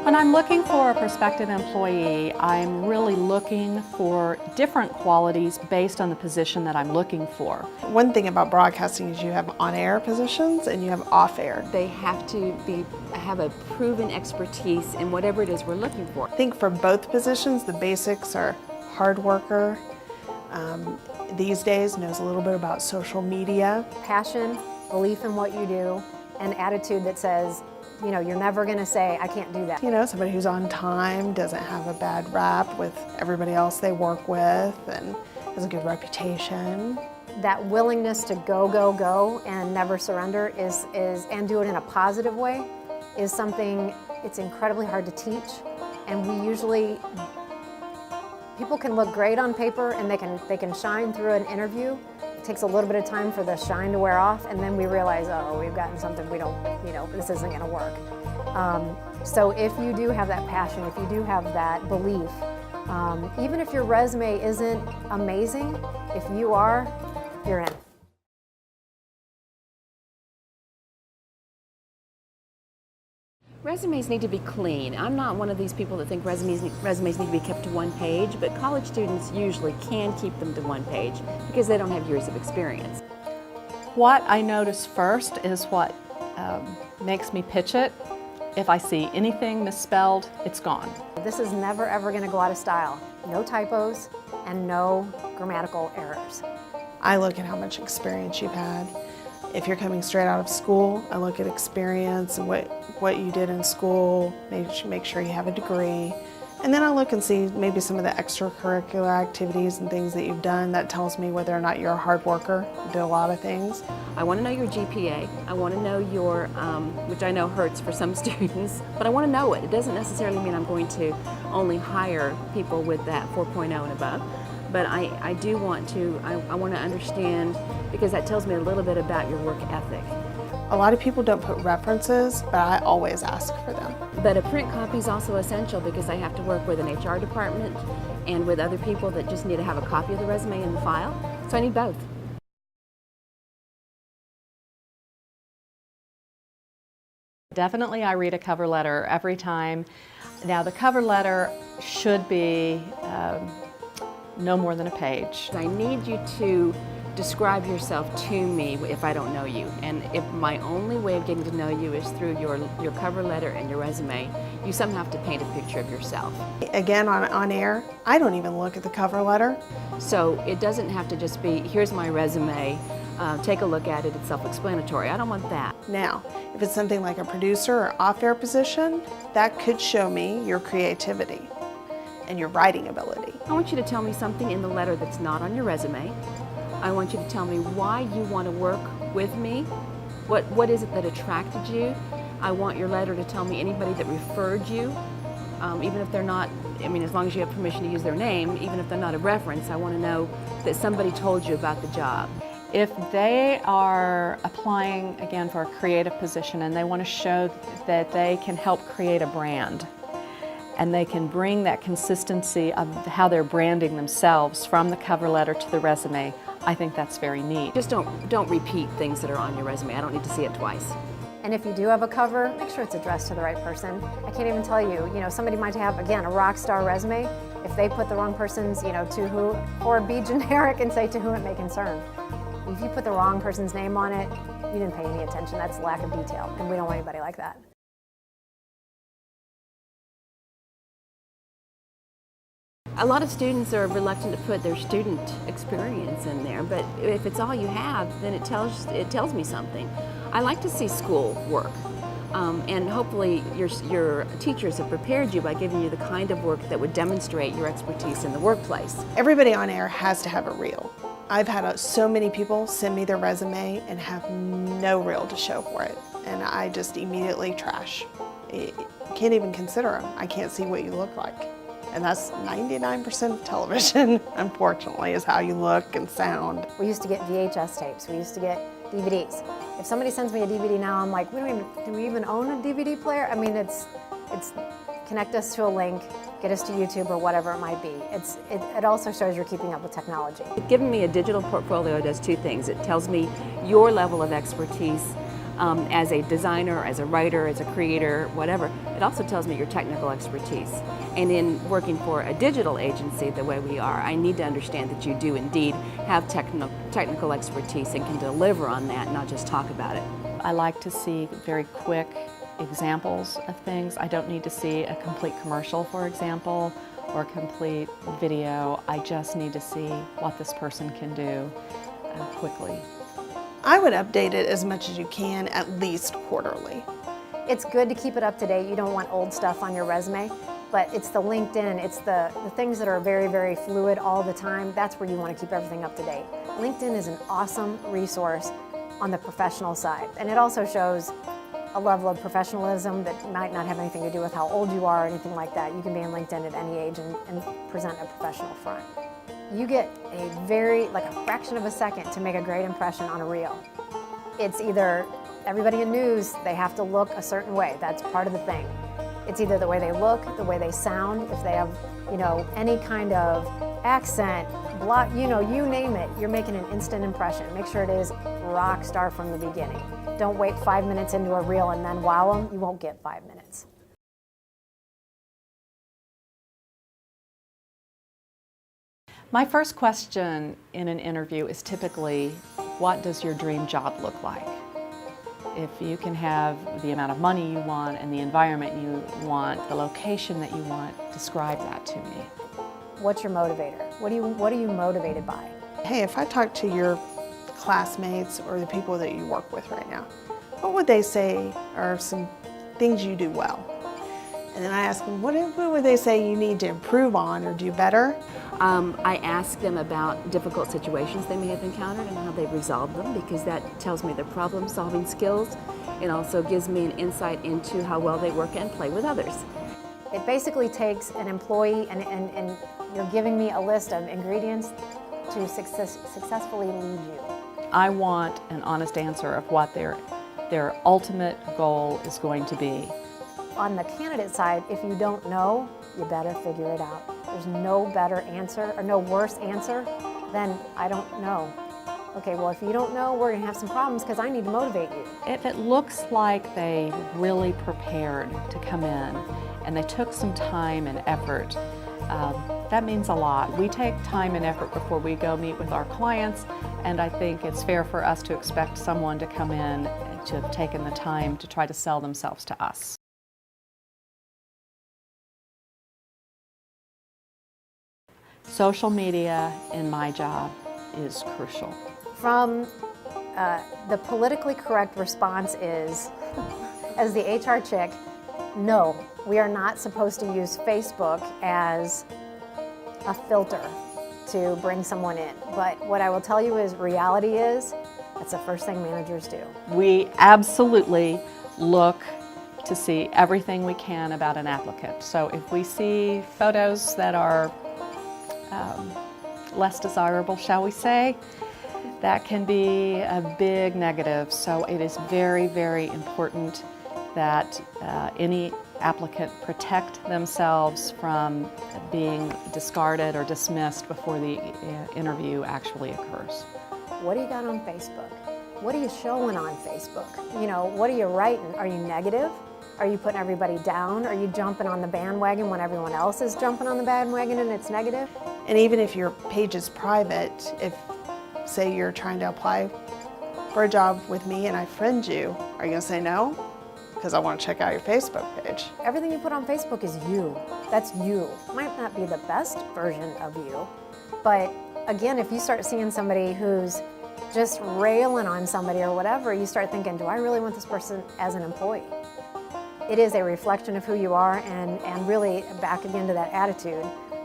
When I'm looking for a prospective employee, I'm really looking for different qualities based on the position that I'm looking for. One thing about broadcasting is you have on-air positions and you have off-air. They have to have a proven expertise in whatever it is we're looking for. I think for both positions, the basics are hard worker. These days knows a little bit about social media. Passion, belief in what you do, and attitude that says, you know, you're never going to say, I can't do that. You know, somebody who's on time, doesn't have a bad rap with everybody else they work with, and has a good reputation. That willingness to go, go, go and never surrender and do it in a positive way is something it's incredibly hard to teach. And we usually, people can look great on paper and they can shine through an interview. It takes a little bit of time for the shine to wear off, and then we realize, oh, we've gotten something we don't, you know, this isn't going to work. So if you do have that passion, if you do have that belief, even if your resume isn't amazing, if you are, you're in. Resumes need to be clean. I'm not one of these people that think resumes need to be kept to one page, but college students usually can keep them to one page because they don't have years of experience. What I notice first is what makes me pitch it. If I see anything misspelled, it's gone. This is never ever going to go out of style. No typos and no grammatical errors. I look at how much experience you've had. If you're coming straight out of school, I look at experience and what you did in school, make sure you have a degree. And then I look and see maybe some of the extracurricular activities and things that you've done. That tells me whether or not you're a hard worker, you did a lot of things. I want to know your GPA. I want to know your, which I know hurts for some students, but I want to know it. It doesn't necessarily mean I'm going to only hire people with that 4.0 and above. But I do want to, I want to understand, because that tells me a little bit about your work ethic. A lot of people don't put references, but I always ask for them. But a print copy is also essential because I have to work with an HR department and with other people that just need to have a copy of the resume in the file. So I need both. Definitely I read a cover letter every time. Now the cover letter should be no more than a page. I need you to describe yourself to me if I don't know you. And if my only way of getting to know you is through your cover letter and your resume, you somehow have to paint a picture of yourself. Again, on air, I don't even look at the cover letter. So it doesn't have to just be, here's my resume, take a look at it, it's self-explanatory. I don't want that. Now, if it's something like a producer or off-air position, that could show me your creativity and your writing ability. I want you to tell me something in the letter that's not on your resume. I want you to tell me why you want to work with me. What is it that attracted you? I want your letter to tell me anybody that referred you, even if they're not, I mean, as long as you have permission to use their name, even if they're not a reference, I want to know that somebody told you about the job. If they are applying, again, for a creative position and they want to show that they can help create a brand, and they can bring that consistency of how they're branding themselves from the cover letter to the resume, I think that's very neat. Just don't repeat things that are on your resume. I don't need to see it twice. And if you do have a cover, make sure it's addressed to the right person. I can't even tell you, somebody might have, again, a rock star resume. If they put the wrong person's, to who, or be generic and say to whom it may concern. If you put the wrong person's name on it, you didn't pay any attention. That's lack of detail, and we don't want anybody like that. A lot of students are reluctant to put their student experience in there, but if it's all you have, then it tells me something. I like to see school work, and hopefully your teachers have prepared you by giving you the kind of work that would demonstrate your expertise in the workplace. Everybody on air has to have a reel. I've had so many people send me their resume and have no reel to show for it, and I just immediately trash. Can't even consider them. I can't see what you look like. And that's 99% of television, unfortunately, is how you look and sound. We used to get VHS tapes. We used to get DVDs. If somebody sends me a DVD now, I'm like, do we even own a DVD player? I mean, it's connect us to a link, get us to YouTube or whatever it might be. It also shows you're keeping up with technology. Giving me a digital portfolio does two things. It tells me your level of expertise as a designer, as a writer, as a creator, whatever. It also tells me your technical expertise. And in working for a digital agency the way we are, I need to understand that you do indeed have technical expertise and can deliver on that, not just talk about it. I like to see very quick examples of things. I don't need to see a complete commercial, for example, or a complete video. I just need to see what this person can do quickly. I would update it as much as you can, at least quarterly. It's good to keep it up to date. You don't want old stuff on your resume, but it's the LinkedIn, it's the things that are very, very fluid all the time. That's where you want to keep everything up to date. LinkedIn is an awesome resource on the professional side, and it also shows a level of professionalism that might not have anything to do with how old you are or anything like that. You can be on LinkedIn at any age and present a professional front. You get like a fraction of a second to make a great impression on a reel. It's either everybody in news, they have to look a certain way. That's part of the thing. It's either the way they look, the way they sound, if they have, any kind of accent, you name it, you're making an instant impression. Make sure it is rock star from the beginning. Don't wait 5 minutes into a reel and then wow them. You won't get 5 minutes. My first question in an interview is typically, what does your dream job look like? If you can have the amount of money you want and the environment you want, the location that you want, describe that to me. What's your motivator? What are you motivated by? Hey, if I talk to your classmates or the people that you work with right now, what would they say are some things you do well? And then I ask them, what would they say you need to improve on or do better? I ask them about difficult situations they may have encountered and how they've resolved them, because that tells me their problem-solving skills. It also gives me an insight into how well they work and play with others. It basically takes an employee, and you're giving me a list of ingredients to successfully lead you. I want an honest answer of what their ultimate goal is going to be. On the candidate side, if you don't know, you better figure it out. There's no better answer or no worse answer than I don't know. Okay, well, if you don't know, we're going to have some problems because I need to motivate you. If it looks like they really prepared to come in and they took some time and effort, that means a lot. We take time and effort before we go meet with our clients, and I think it's fair for us to expect someone to come in to have taken the time to try to sell themselves to us. Social media in my job is crucial. From the politically correct response is, as the HR chick, no, we are not supposed to use Facebook as a filter to bring someone in. But what I will tell you is reality is, that's the first thing managers do. We absolutely look to see everything we can about an applicant. So if we see photos that are less desirable, shall we say, that can be a big negative. So it is very, very important that any applicant protect themselves from being discarded or dismissed before the interview actually occurs. What do you got on Facebook? What are you showing on Facebook? What are you writing? Are you negative? Are you putting everybody down? Are you jumping on the bandwagon when everyone else is jumping on the bandwagon and it's negative? And even if your page is private, if, say, you're trying to apply for a job with me and I friend you, are you going to say no? Because I want to check out your Facebook page. Everything you put on Facebook is you. That's you. Might not be the best version of you, but again, if you start seeing somebody who's just railing on somebody or whatever, you start thinking, do I really want this person as an employee? It is a reflection of who you are, and really back again to that attitude.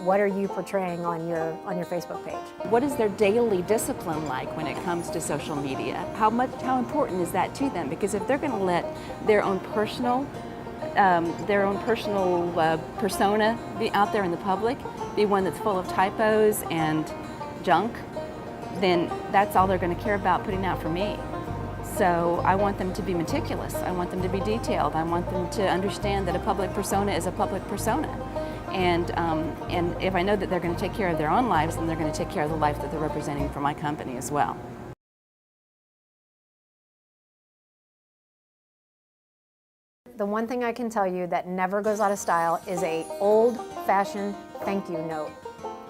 What are you portraying on your Facebook page? What is their daily discipline like when it comes to social media? How important is that to them? Because if they're going to let their own personal persona be out there in the public, be one that's full of typos and junk, then that's all they're going to care about putting out for me. So I want them to be meticulous. I want them to be detailed. I want them to understand that a public persona is a public persona. And if I know that they're going to take care of their own lives, then they're going to take care of the life that they're representing for my company as well. the one thing I can tell you that never goes out of style is a old-fashioned thank you note.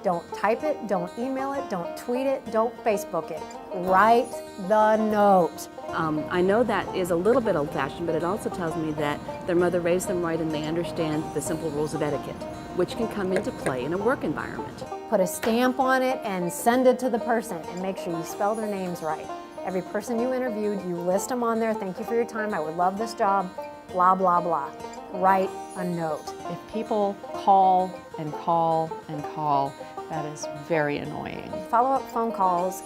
Don't type it, don't email it, don't tweet it, don't Facebook it. Write the note. I know that is a little bit old-fashioned, but it also tells me that their mother raised them right and they understand the simple rules of etiquette, which can come into play in a work environment. Put a stamp on it and send it to the person, and make sure you spell their names right. Every person you interviewed, you list them on there. Thank you for your time. I would love this job. Blah, blah, blah. Write a note. If people call and call and call, that is very annoying. Follow-up phone calls,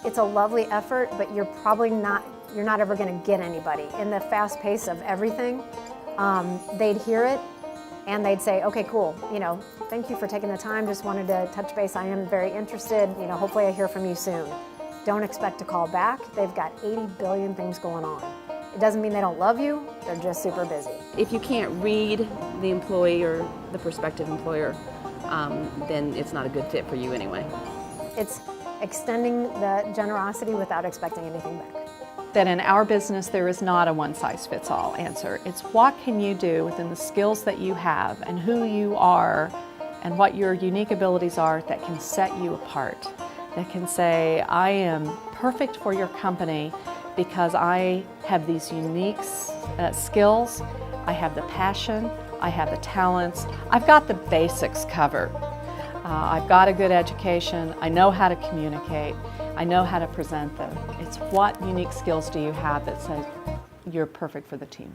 it's a lovely effort, but you're not ever going to get anybody. In the fast pace of everything, they'd hear it and they'd say, okay, cool, thank you for taking the time, just wanted to touch base, I am very interested, hopefully I hear from you soon. Don't expect a call back. They've got 80 billion things going on. It doesn't mean they don't love you, they're just super busy. If you can't read the employee or the prospective employer, then it's not a good fit for you anyway. It's extending the generosity without expecting anything back. That in our business there is not a one-size-fits-all answer. It's what can you do within the skills that you have and who you are and what your unique abilities are that can set you apart. That can say, I am perfect for your company because I have these unique skills, I have the passion, I have the talents, I've got the basics covered. I've got a good education, I know how to communicate, I know how to present them. It's what unique skills do you have that says you're perfect for the team.